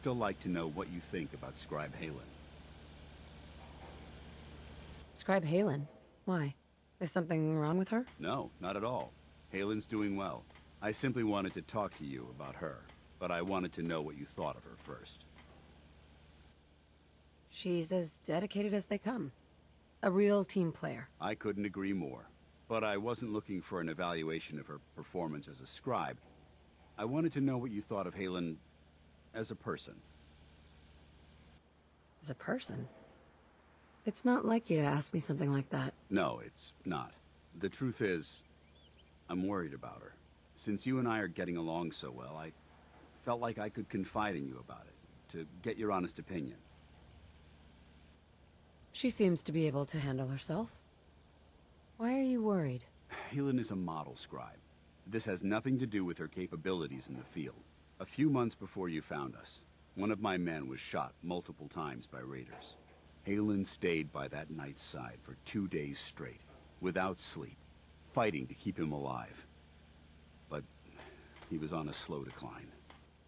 still like to know what you think about Scribe Halen. Scribe Halen? Why? Is something wrong with her? No, not at all. Halen's doing well. I simply wanted to talk to you about her, but I wanted to know what you thought of her first. She's as dedicated as they come. A real team player. I couldn't agree more. But I wasn't looking for an evaluation of her performance as a scribe. I wanted to know what you thought of Halen as a person. As a person? It's not like you to ask me something like that. No, it's not. The truth is, I'm worried about her. Since you and I are getting along so well, I felt like I could confide in you about it, to get your honest opinion. She seems to be able to handle herself. Why are you worried? Helen is a model scribe. This has nothing to do with her capabilities in the field. A few months before you found us, one of my men was shot multiple times by raiders. Halen stayed by that knight's side for 2 days straight, without sleep, fighting to keep him alive. But he was on a slow decline.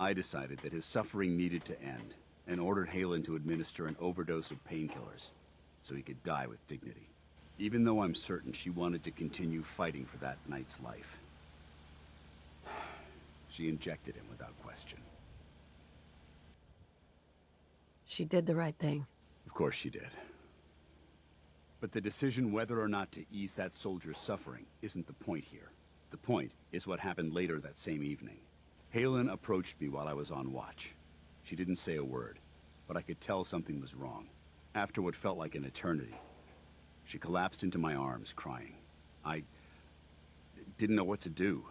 I decided that his suffering needed to end, and ordered Halen to administer an overdose of painkillers, so he could die with dignity. Even though I'm certain she wanted to continue fighting for that knight's life. She injected him without question. She did the right thing. Of course she did. But the decision whether or not to ease that soldier's suffering isn't the point here. The point is what happened later that same evening. Halen approached me while I was on watch. She didn't say a word, but I could tell something was wrong. After what felt like an eternity, she collapsed into my arms, crying. I didn't know what to do,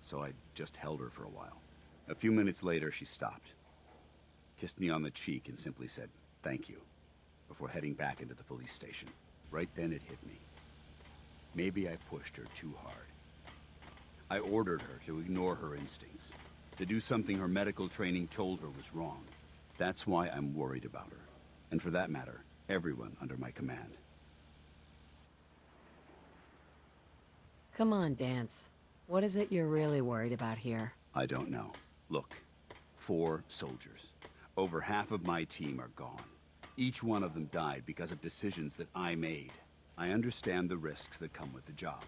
so I just held her for a while. A few minutes later, she stopped, kissed me on the cheek, and simply said, "Thank you," before heading back into the police station. Right then it hit me. Maybe I pushed her too hard. I ordered her to ignore her instincts, to do something her medical training told her was wrong. That's why I'm worried about her, and for that matter, everyone under my command. Come on, Danse. What is it you're really worried about here? I don't know. Look, 4 soldiers. Over half of my team are gone. Each one of them died because of decisions that I made. I understand the risks that come with the job.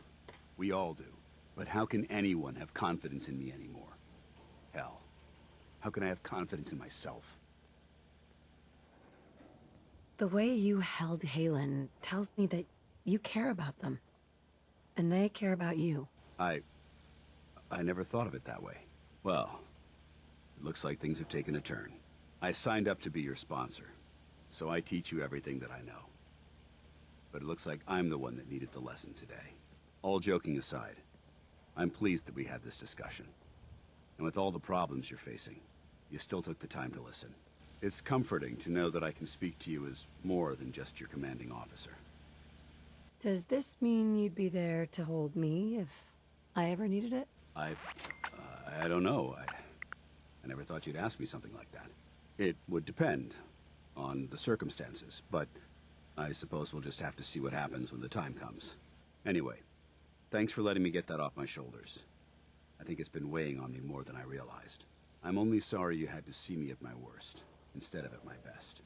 We all do. But how can anyone have confidence in me anymore? Hell, how can I have confidence in myself? The way you held Halen tells me that you care about them. And they care about you. I never thought of it that way. Well, it looks like things have taken a turn. I signed up to be your sponsor, so I teach you everything that I know. But it looks like I'm the one that needed the lesson today. All joking aside, I'm pleased that we had this discussion. And with all the problems you're facing, you still took the time to listen. It's comforting to know that I can speak to you as more than just your commanding officer. Does this mean you'd be there to hold me if I ever needed it? I don't know. I never thought you'd ask me something like that. It would depend on the circumstances, but I suppose we'll just have to see what happens when the time comes. Anyway, thanks for letting me get that off my shoulders. I think it's been weighing on me more than I realized. I'm only sorry you had to see me at my worst, instead of at my best.